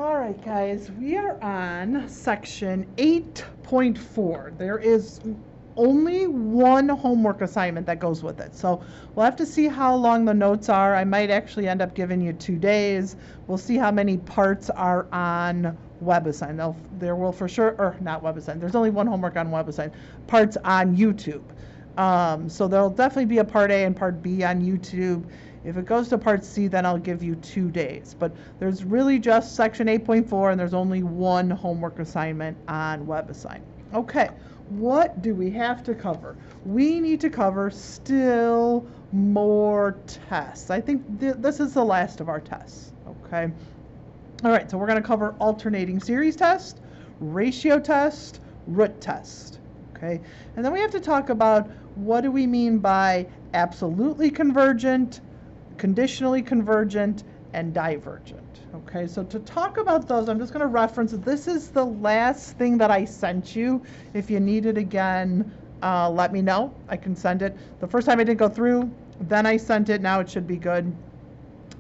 All right, guys, we are on section 8.4. There is only one homework assignment that goes with it. So we'll have to see how long the notes are. I might actually end up giving you 2 days. We'll see how many parts are on WebAssign. There will for sure, or not WebAssign, there's only one homework on WebAssign, parts on YouTube. So there'll definitely be a part A and part B on YouTube. If it goes to part C, then I'll give you 2 days. But there's really just section 8.4, and there's only one homework assignment on WebAssign. Okay, what do we have to cover? We need to cover still more tests. I think this is the last of our tests, okay? All right, so we're going to cover alternating series test, ratio test, root test, okay? And then we have to talk about what do we mean by absolutely convergent, conditionally convergent, and divergent. Okay, so to talk about those, I'm just going to reference, this is the last thing that I sent you. If you need it again, let me know. I can send it. The first time I didn't go through, then I sent it. Now it should be good.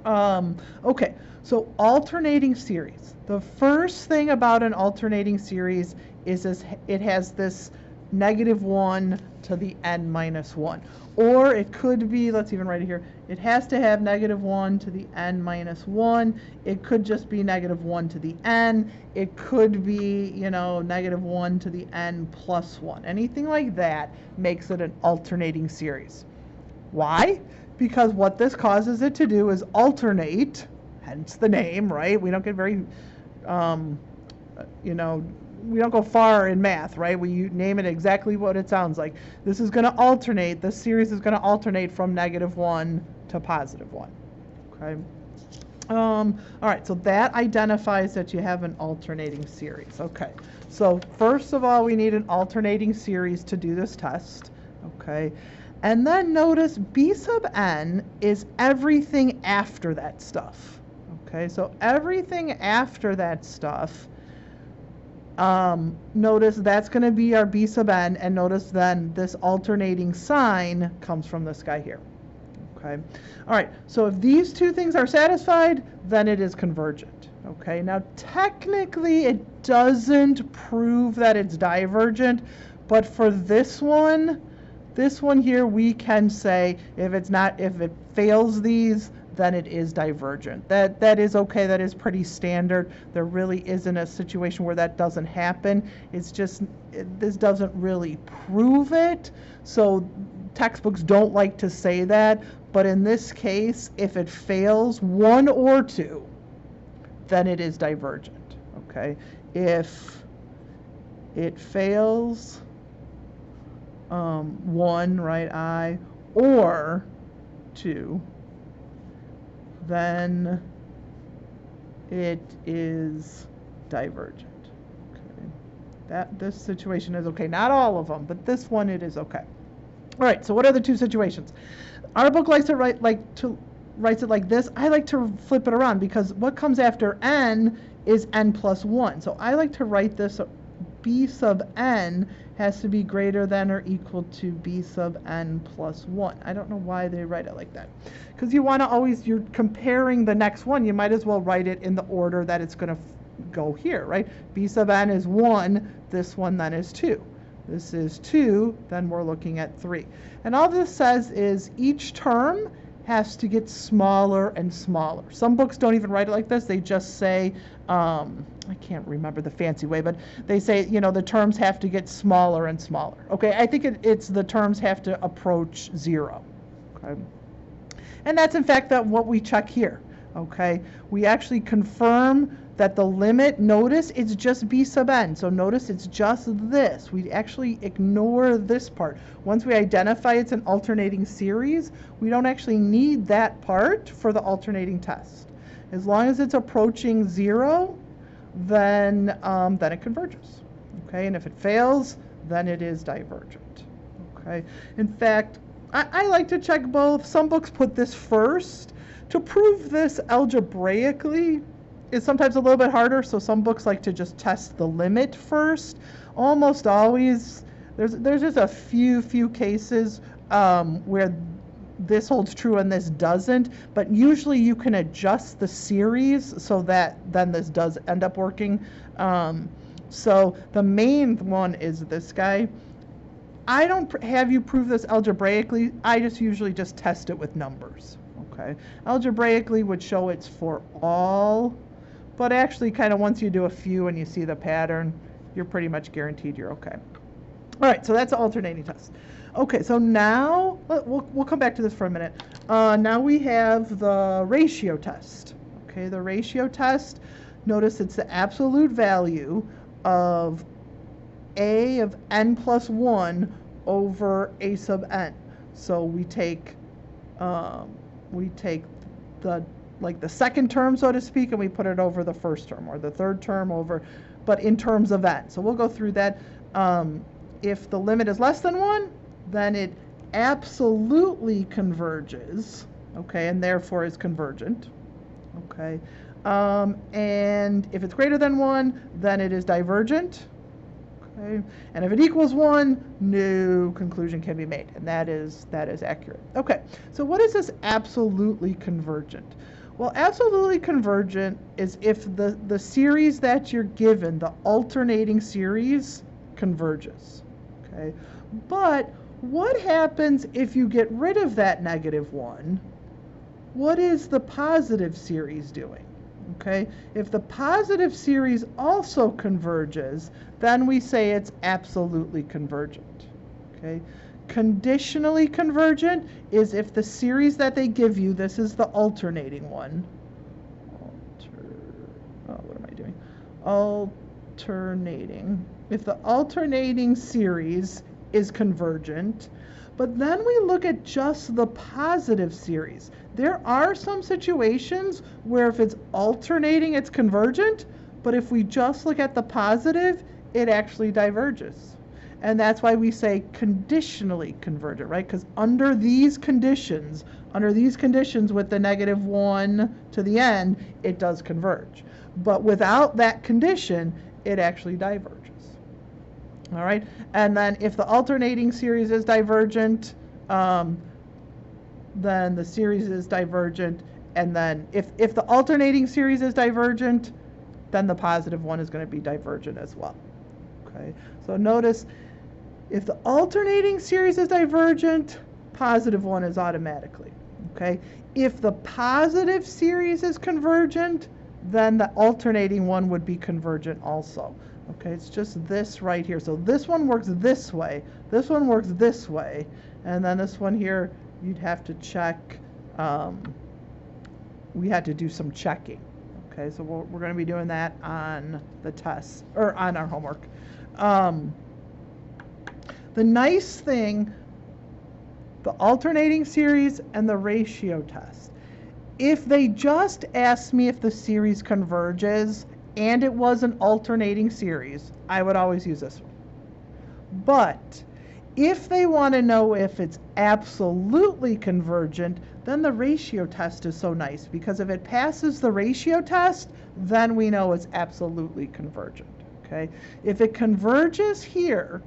Okay, so alternating series. The first thing about an alternating series is it has this -1 to the n minus 1. Or it could be, let's even write it here, it has to have -1 to the n minus 1. It could just be -1 to the n. It could be, you know, -1 to the n plus 1. Anything like that makes it an alternating series. Why? Because what this causes it to do is alternate, hence the name, right? We don't get very, you know, we don't go far in math, right? We name it exactly what it sounds like. This is going to alternate, this series is going to alternate from -1 to +1, okay? All right, so that identifies that you have an alternating series. Okay, so first of all, we need an alternating series to do this test, okay? And then notice B sub n is everything after that stuff, okay? So everything after that stuff, notice that's going to be our B sub n, and notice then this alternating sign comes from this guy here. Okay. All right, so if these two things are satisfied, then it is convergent. Okay, now technically it doesn't prove that it's divergent, but for this one here, we can say if it fails these, then it is divergent. That is okay. That is pretty standard. There really isn't a situation where that doesn't happen. It's just this doesn't really prove it. So textbooks don't like to say that. But in this case, if it fails 1 or 2, then it is divergent. Okay. If it fails 1, right, I, or 2, then it is divergent. Okay. This situation is okay. Not all of them, but this one it is okay. All right, so what are the 2 situations? Our book likes to writes it like this. I like to flip it around because what comes after n is n plus 1. So I like to write this, B sub n has to be greater than or equal to B sub n plus 1. I don't know why they write it like that. Because you want to always, you're comparing the next one, you might as well write it in the order that it's going to go here, right? B sub n is 1, this one then is 2. This is 2, then we're looking at 3. And all this says is each term has to get smaller and smaller. Some books don't even write it like this. They just say, I can't remember the fancy way, but they say, you know, the terms have to get smaller and smaller. Okay, I think it's the terms have to approach 0. Okay, and that's in fact what we check here. Okay, we actually confirm that the limit, notice it's just B sub n. So notice it's just this. We actually ignore this part. Once we identify it's an alternating series, we don't actually need that part for the alternating test. As long as it's approaching 0, then it converges. Okay, and if it fails, then it is divergent. Okay, in fact, I like to check both. Some books put this first. To prove this algebraically is sometimes a little bit harder, so some books like to just test the limit first. Almost always, there's just a few cases where this holds true and this doesn't, but usually you can adjust the series so that then this does end up working. So the main one is this guy. I don't have you prove this algebraically. I just usually just test it with numbers. Okay, algebraically would show it's for all, but actually kind of once you do a few and you see the pattern, you're pretty much guaranteed you're okay. All right, so that's an alternating test. Okay, so now we'll come back to this for a minute. Now we have the ratio test. Okay, the ratio test, notice it's the absolute value of a of n plus 1 over a sub n. So we take the second term, so to speak, and we put it over the first term, or the third term over, but in terms of n. So we'll go through that. If the limit is less than 1, then it absolutely converges, okay, and therefore is convergent, okay. And if it's greater than 1, then it is divergent, okay. And if it equals 1, no conclusion can be made, and that is accurate. Okay, so what is this absolutely convergent? Well, absolutely convergent is if the series that you're given, the alternating series, converges. Okay, but what happens if you get rid of that -1? What is the positive series doing? Okay, if the positive series also converges, then we say it's absolutely convergent. Okay, conditionally convergent is if the series that they give you, this is the alternating one. What am I doing? Alternating. If the alternating series is convergent, but then we look at just the positive series. There are some situations where if it's alternating, it's convergent, but if we just look at the positive, it actually diverges. And that's why we say conditionally convergent, right? Because under these conditions with the -1 to the n, it does converge. But without that condition, it actually diverges. All right, and then if the alternating series is divergent, then the series is divergent, and then if the alternating series is divergent, then the positive one is going to be divergent as well. Okay, so notice if the alternating series is divergent, positive one is automatically. Okay, if the positive series is convergent, then the alternating one would be convergent also. Okay, it's just this right here. So this one works this way, this one works this way, and then this one here, you'd have to check. We had to do some checking. Okay, so we're going to be doing that on the test, or on our homework. The nice thing, the alternating series and the ratio test, if they just asked me if the series converges, and it was an alternating series, I would always use this one. But if they want to know if it's absolutely convergent, then the ratio test is so nice, because if it passes the ratio test, then we know it's absolutely convergent. Okay? If it converges here,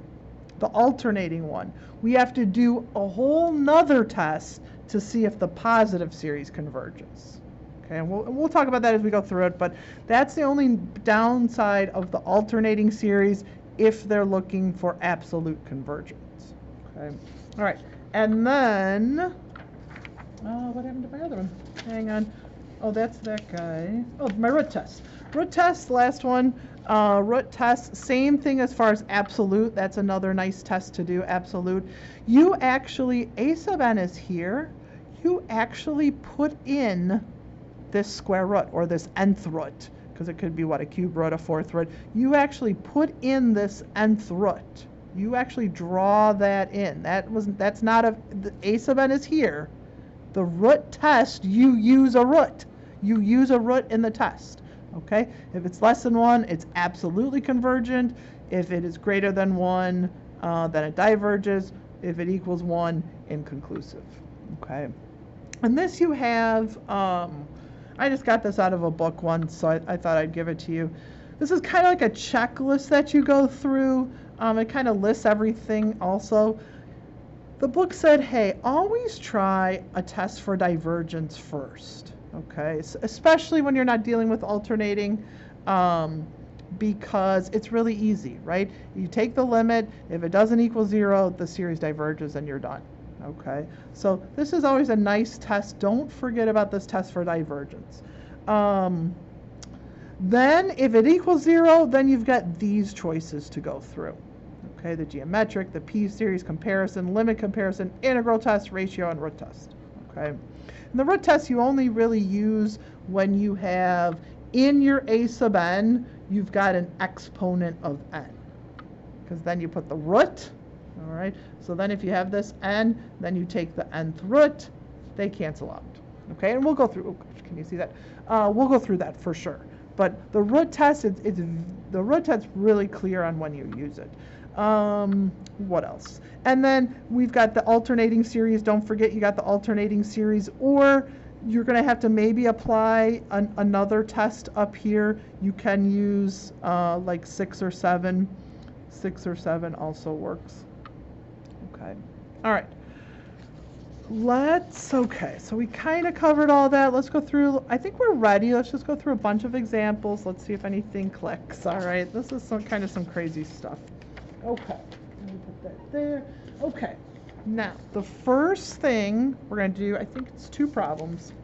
the alternating one, we have to do a whole nother test to see if the positive series converges. Okay, and we'll talk about that as we go through it, but that's the only downside of the alternating series if they're looking for absolute convergence. Okay, all right, and then, what happened to my other one? Hang on. Oh, that's that guy. Oh, my root test. Root test, last one. Root test, same thing as far as absolute. That's another nice test to do, absolute. You actually, a sub n is here. You actually put in this square root, or this nth root, because it could be what, a cube root, a fourth root. You actually put in this nth root. You actually draw that in. That's not the a sub n is here. The root test, you use a root. You use a root in the test. Okay? If it's less than 1, it's absolutely convergent. If it is greater than 1, then it diverges. If it equals 1, inconclusive. Okay? And this you have, I just got this out of a book once, so I thought I'd give it to you. This is kind of like a checklist that you go through. It kind of lists everything also. The book said, hey, always try a test for divergence first, okay? Especially when you're not dealing with alternating, because it's really easy, right? You take the limit, if it doesn't equal 0, the series diverges and you're done, okay? So this is always a nice test. Don't forget about this test for divergence. Then if it equals 0, then you've got these choices to go through. Okay, the geometric, the p-series comparison, limit comparison, integral test, ratio, and root test. Okay, and the root test you only really use when you have in your a sub n, you've got an exponent of n, because then you put the root. All right, so then if you have this n, then you take the nth root, they cancel out. Okay, and we'll go through. Oh gosh, can you see that? We'll go through that for sure. But the root test, the root test's really clear on when you use it. What else? And then we've got the alternating series. Don't forget you got the alternating series, or you're going to have to maybe apply another test up here. You can use like 6 or 7. 6 or 7 also works. Okay. All right. Okay, so we kind of covered all that. Let's go through, I think we're ready. Let's just go through a bunch of examples. Let's see if anything clicks. All right, this is some crazy stuff. Okay, let me put that there. Okay, now the first thing we're going to do, I think it's 2 problems.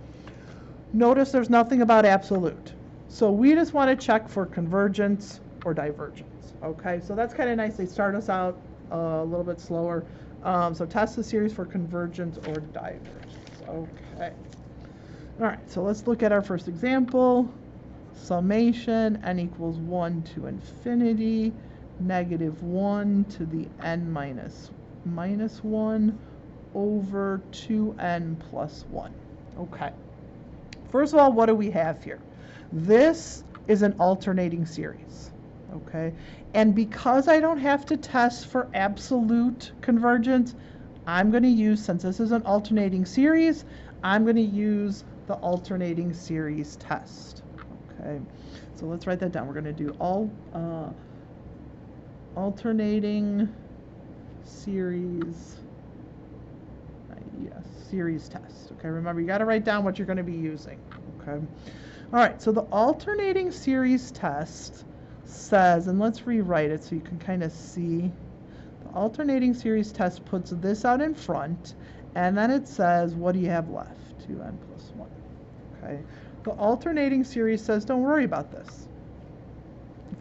Notice there's nothing about absolute. So we just want to check for convergence or divergence. Okay, so that's kind of nice. They start us out a little bit slower. So test the series for convergence or divergence. Okay. All right, so let's look at our first example. Summation, n equals 1 to infinity, -1 to the n minus 1 over 2n plus 1. Okay. First of all, what do we have here? This is an alternating series. Okay, and because I don't have to test for absolute convergence, I'm going to use, since this is an alternating series, I'm going to use the alternating series test. Okay, so let's write that down. We're going to do alternating series, series test. Okay, remember you got to write down what you're going to be using. Okay, all right, so the alternating series test says, and let's rewrite it so you can kind of see, the alternating series test puts this out in front, and then it says, what do you have left? 2n plus 1. Okay, the alternating series says, don't worry about this.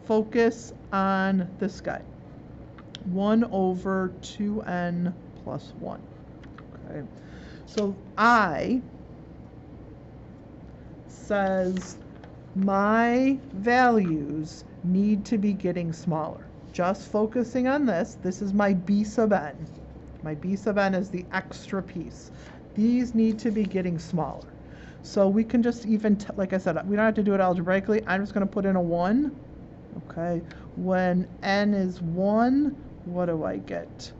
Focus on this guy. 1 over 2n plus 1. Okay, so I says my values need to be getting smaller. Just focusing on this, this is my b sub n. My b sub n is the extra piece. These need to be getting smaller. So we can just even, like I said, we don't have to do it algebraically. I'm just going to put in a 1. Okay, when n is 1, what do I get?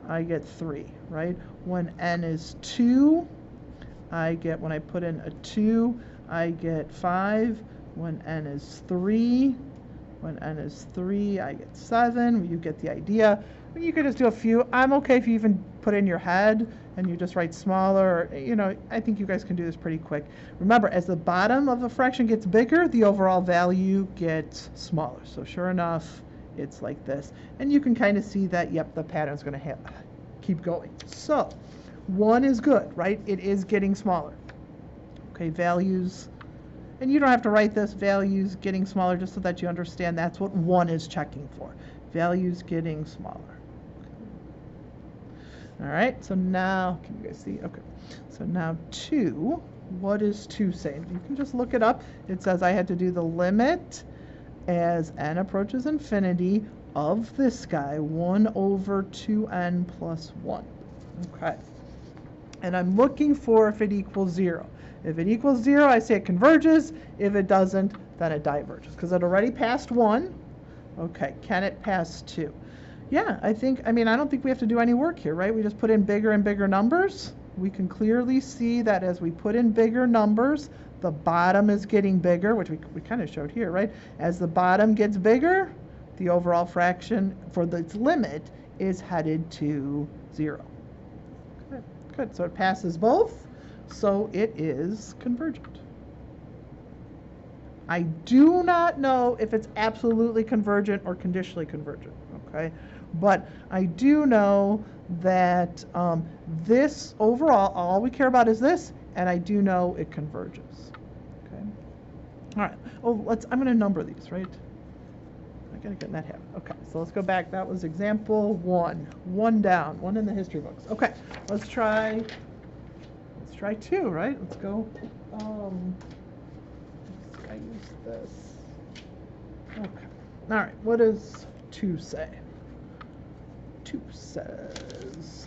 I get 3, right? When n is 2, I get, when I put in a 2, I get 5. When n is 3, I get 7. You get the idea. You could just do a few. I'm okay if you even put in your head and you just write smaller. You know, I think you guys can do this pretty quick. Remember, as the bottom of a fraction gets bigger, the overall value gets smaller. So sure enough, it's like this. And you can kind of see that, yep, the pattern's going to keep going. So 1 is good, right? It is getting smaller. Okay, values. And you don't have to write this, values getting smaller, just so that you understand that's what 1 is checking for. Values getting smaller. All right, so now, can you guys see? Okay, so now 2, what does 2 say? You can just look it up. It says I had to do the limit as n approaches infinity of this guy, 1 over 2n plus 1. Okay, and I'm looking for if it equals 0. If it equals 0, I say it converges. If it doesn't, then it diverges, because it already passed 1. Okay, can it pass 2? Yeah, I don't think we have to do any work here, right? We just put in bigger and bigger numbers. We can clearly see that as we put in bigger numbers, the bottom is getting bigger, which we kind of showed here, right? As the bottom gets bigger, the overall fraction for its limit is headed to 0. Good, so it passes both, so it is convergent. I do not know if it's absolutely convergent or conditionally convergent, okay? But I do know that this overall, all we care about is this, and I do know it converges, okay? All right, oh, I'm gonna number these, right? I gotta get in that habit. Okay, so let's go back. That was example 1. 1 down, 1 in the history books. Okay, let's try 2, right? Let's go. I use this. Okay. All right. What does 2 say? 2 says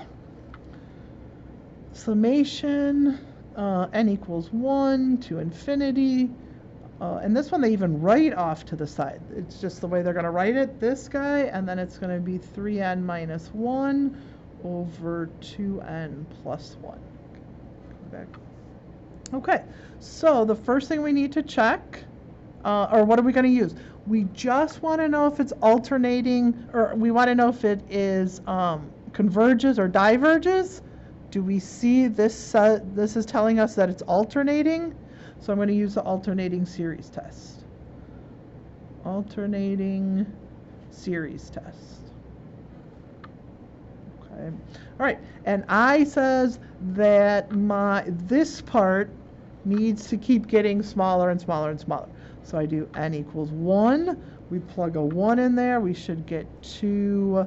summation n equals 1 to infinity. And this one they even write off to the side. It's just the way they're going to write it, this guy, and then it's going to be 3n minus 1 over 2n plus 1. Go back. Okay, so the first thing we need to check, or what are we going to use? We just want to know if it's alternating, or we want to know if it is converges or diverges. Do we see this? This is telling us that it's alternating. So I'm going to use the alternating series test. Alternating series test. Okay. All right. And I says that this part needs to keep getting smaller and smaller and smaller. So I do n equals 1. We plug a 1 in there. We should get 2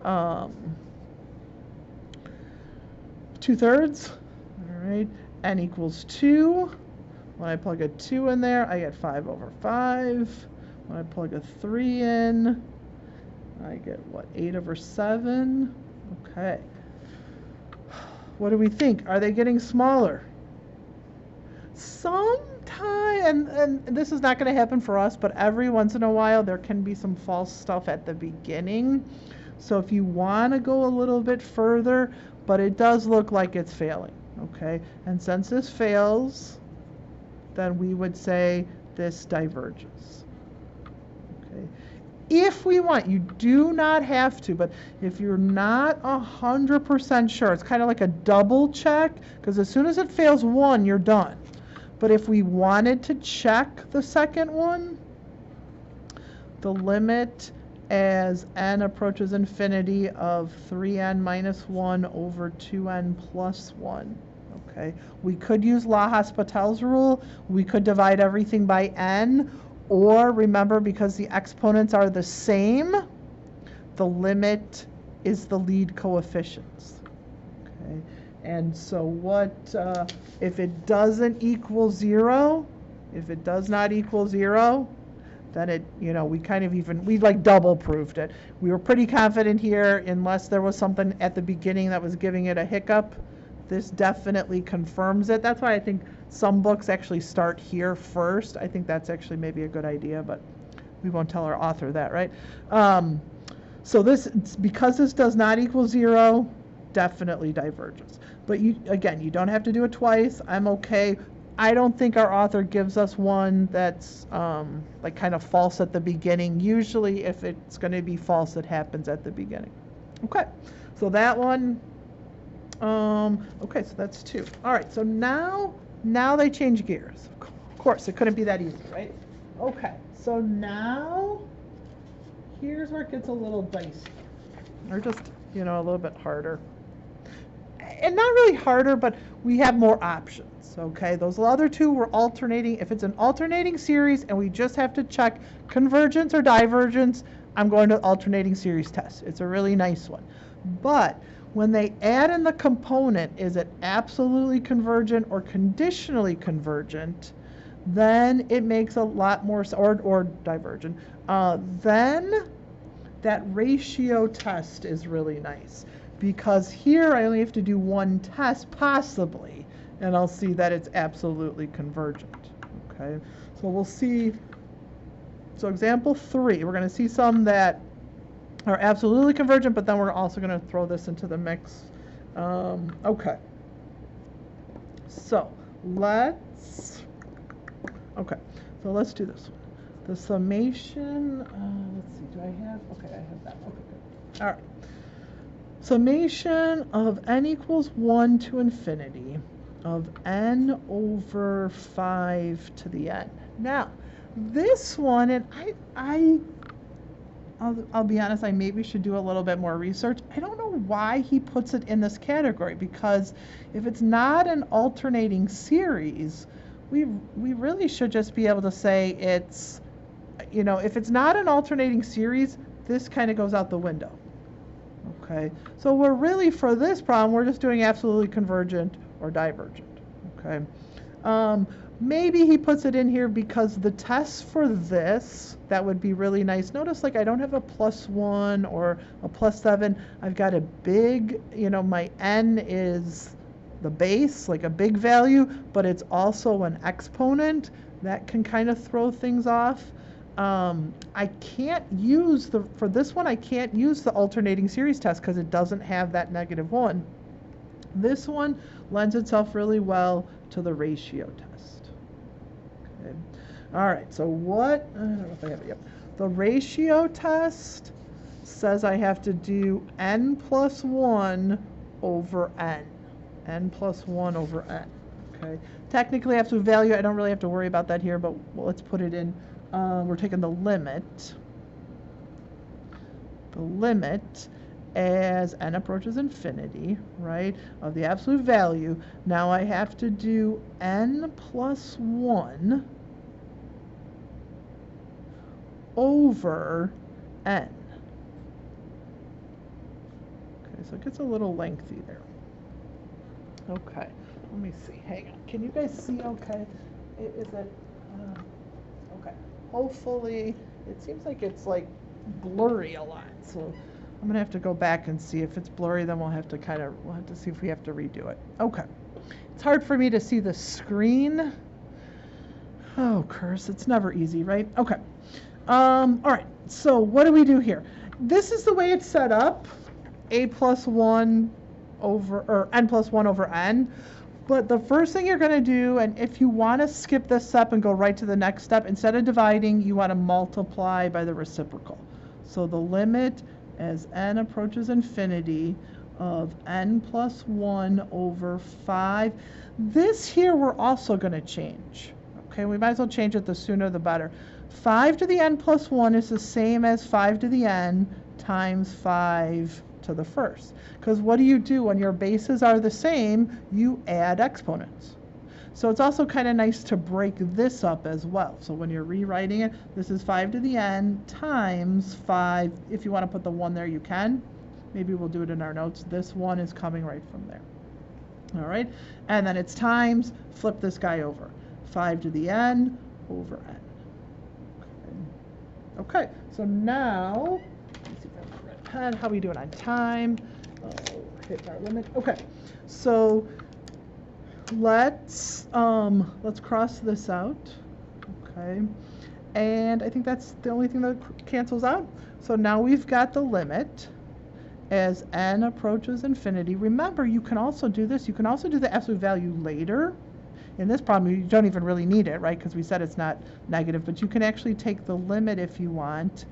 2/3. All right. N equals 2. When I plug a 2 in there, I get 5 over 5. When I plug a 3 in, I get, what, 8 over 7? Okay. What do we think? Are they getting smaller? Sometime, and this is not going to happen for us, but every once in a while there can be some false stuff at the beginning. So if you want to go a little bit further, but it does look like it's failing, okay? And since this fails, then we would say this diverges, okay? If we want, you do not have to, but if you're not 100% sure, it's kind of like a double check, because as soon as it fails 1, you're done. But if we wanted to check the second one, the limit as n approaches infinity of 3n minus 1 over 2n plus 1. Okay, we could use L'Hopital's rule. We could divide everything by n, or remember, because the exponents are the same, the limit is the lead coefficients. Okay, and so what if it doesn't equal 0? If it does not equal 0, then it, we like double proved it. We were pretty confident here, unless there was something at the beginning that was giving it a hiccup. This definitely confirms it. That's why I think some books actually start here first. I think that's actually maybe a good idea, but we won't tell our author that, right? So because this does not equal 0, definitely diverges. But you don't have to do it twice. I'm okay. I don't think our author gives us one that's like kind of false at the beginning. Usually if it's going to be false, it happens at the beginning. Okay, so that one, okay, so that's 2. All right, so now they change gears. Of course, it couldn't be that easy, right? Okay, so now here's where it gets a little dicey, or just, a little bit harder. And not really harder, but we have more options, okay? Those other 2 were alternating. If it's an alternating series and we just have to check convergence or divergence, I'm going to alternating series test. It's a really nice one. But when they add in the component, is it absolutely convergent or conditionally convergent, then it makes a lot more, or divergent, then that ratio test is really nice. Because here I only have to do 1 test, possibly, and I'll see that it's absolutely convergent. Okay, so we'll see. So example 3, we're going to see some that are absolutely convergent, but then we're also going to throw this into the mix. Okay, so let's do this one. The summation, let's see, do I have, okay, I have that. Okay, good. All right. Summation of n equals 1 to infinity of n over 5 to the n. Now, this one, and I'll be honest, I maybe should do a little bit more research. I don't know why he puts it in this category, because if it's not an alternating series, we really should just be able to say it's, if it's not an alternating series, this kind of goes out the window. Okay, so we're really, for this problem, we're just doing absolutely convergent or divergent. Okay, maybe he puts it in here because the test for this, that would be really nice. Notice, like, I don't have a +1 or a +7. I've got a big, my n is the base, like a big value, but it's also an exponent. That can kind of throw things off. I can't use for this one, I can't use the alternating series test because it doesn't have that -1. This one lends itself really well to the ratio test. Okay. All right, so I don't know if I have it yet. The ratio test says I have to do n plus 1 over n. N plus 1 over n. Okay. Technically, absolute value, I don't really have to worry about that here, but let's put it in. We're taking the limit as n approaches infinity, right, of the absolute value. Now I have to do n plus 1 over n. Okay, so it gets a little lengthy there. Okay, let me see. Hang on. Can you guys see okay? Is it? Okay. Hopefully, it seems like it's like blurry a lot. So I'm gonna have to go back and see. If it's blurry, then we'll have to see if we have to redo it. Okay. It's hard for me to see the screen. Oh, curse. It's never easy, right? Okay. All right. So what do we do here? This is the way it's set up. A plus 1 over, or n plus 1 over n. But the first thing you're going to do, and if you want to skip this step and go right to the next step, instead of dividing, you want to multiply by the reciprocal. So the limit as n approaches infinity of n plus 1 over 5. This here we're also going to change. Okay, we might as well change it, the sooner the better. 5 to the n plus 1 is the same as 5 to the n times 5 to the first. Because what do when your bases are the same? You add exponents. So it's also kind of nice to break this up as well. So when you're rewriting it, this is 5 to the n times 5. If you want to put the 1 there, you can. Maybe we'll do it in our notes. This 1 is coming right from there. All right, and then it's times, flip this guy over. 5 to the n over n. Okay, so now, let's see if I have a red pen. How are we doing on time? Oh, hit our limit. Okay, so let's cross this out. Okay, and I think that's the only thing that cancels out. So now we've got the limit as n approaches infinity. Remember, you can also do this. You can also do the absolute value later. In this problem, you don't even really need it, right? Because we said it's not negative, but you can actually take the limit if you want.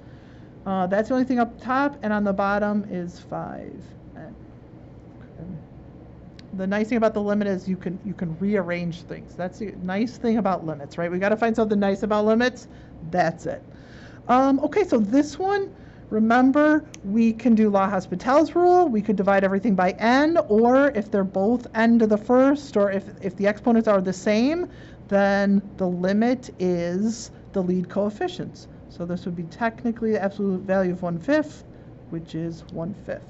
That's the only thing up top, and on the bottom is 5n. Okay. The nice thing about the limit is you can rearrange things. That's the nice thing about limits, right? We got to find something nice about limits. That's it. Okay, so this one, remember, we can do La Hospital's rule. We could divide everything by n, or if they're both n to the first, or if the exponents are the same, then the limit is the lead coefficients. So this would be technically the absolute value of 1/5, which is 1/5.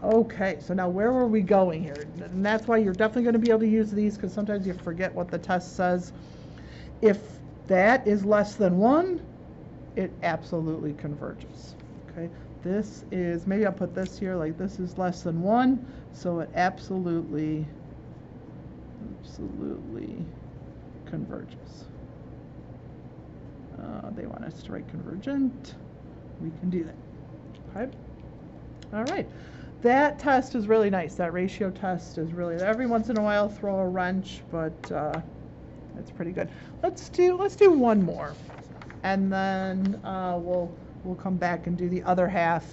Okay, so now where were we going here? And that's why you're definitely going to be able to use these, because sometimes you forget what the test says. If that is less than 1, it absolutely converges. Okay, this is, maybe I'll put this here, like this is less than 1, so it absolutely converges. They want us to write convergent. We can do that. Okay. All right. That test is really nice. That ratio test is really, every once in a while throw a wrench, but it's pretty good. Let's do one more, and then we'll come back and do the other half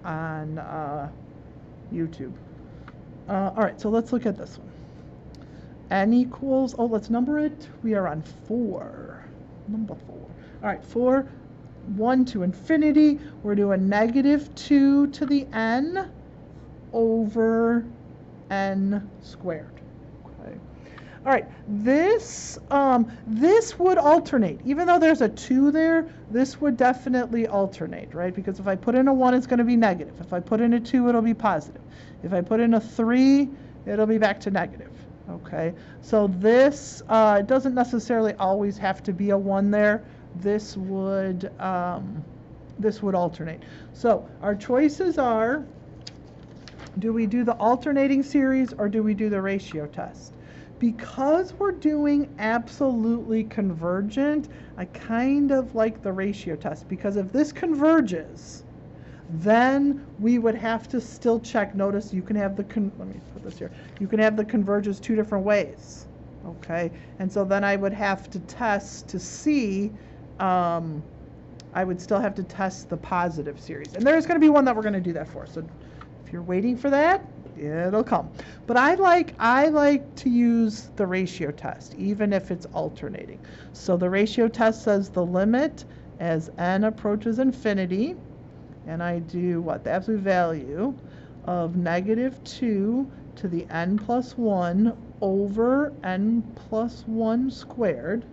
on YouTube. All right, so let's look at this one. N equals, oh, let's number it. We are on 4. Number 4. All right, 4, 1 to infinity. We're doing negative 2 to the n over n squared. Okay. All right, this would alternate. Even though there's a 2 there, this would definitely alternate, right? Because if I put in a 1, it's going to be negative. If I put in a 2, it'll be positive. If I put in a 3, it'll be back to negative. Okay, so this doesn't necessarily always have to be a 1 there. This would alternate. So our choices are, do we do the alternating series or do we do the ratio test? Because we're doing absolutely convergent, I kind of like the ratio test, because if this converges, then we would have to still check. Notice you can have the, let me put this here. You can have the converges 2 different ways, okay? And so then I would have to test to see, I would still have to test the positive series. And there's going to be one that we're going to do that for. So if you're waiting for that, it'll come. But I like to use the ratio test, even if it's alternating. So the ratio test says the limit as n approaches infinity, and I do what? The absolute value of negative 2 to the n plus 1 over n plus 1 squared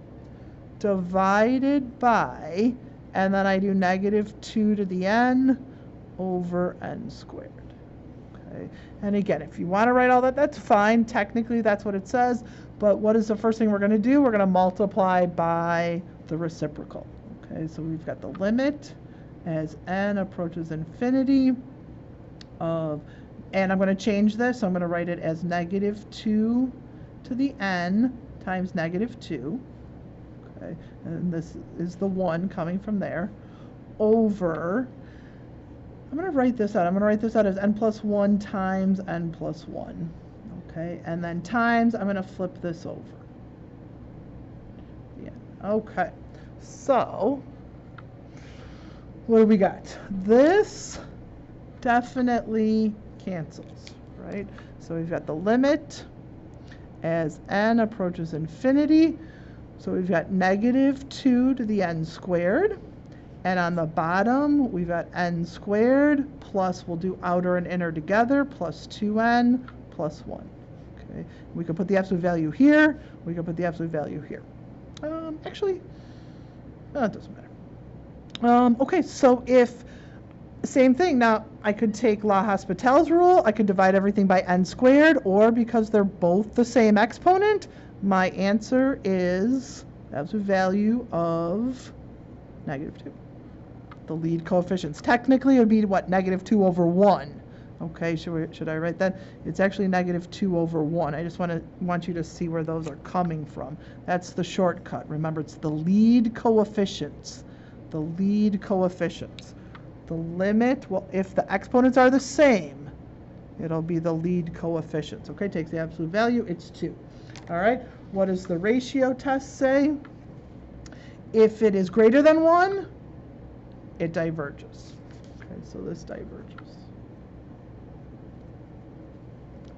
divided by, and then I do negative 2 to the n over n squared. Okay. And again, if you want to write all that, that's fine. Technically, that's what it says. But what is the first thing we're going to do? We're going to multiply by the reciprocal. Okay, so we've got the limit as n approaches infinity of, and I'm going to change this. So I'm going to write it as negative 2 to the n times negative 2. Okay, and this is the 1 coming from there, over, I'm going to write this out. I'm going to write this out as n plus 1 times n plus 1. Okay, and then times, I'm going to flip this over. Yeah. Okay, so what do we got? This definitely cancels, right? So we've got the limit as n approaches infinity. So we've got negative 2 to the n squared. And on the bottom, we've got n squared plus, we'll do outer and inner together, plus 2n plus 1. Okay, we can put the absolute value here. We can put the absolute value here. Actually, it doesn't matter. Okay, so if, same thing, now I could take L'Hopital's rule, I could divide everything by n squared, or because they're both the same exponent, my answer is the absolute value of negative 2. The lead coefficients. Technically, it would be, what, negative 2 over 1. Okay, should I write that? It's actually negative 2 over 1. I just want you to see where those are coming from. That's the shortcut. Remember, it's the lead coefficients. The lead coefficients. The limit, well, if the exponents are the same, it'll be the lead coefficients. Okay, takes the absolute value, it's 2. All right, what does the ratio test say? If it is greater than 1, it diverges. Okay, so this diverges.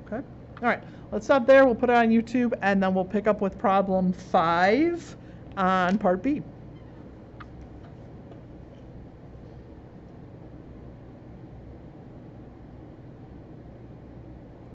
Okay, all right, let's stop there. We'll put it on YouTube, and then we'll pick up with problem 5 on part B.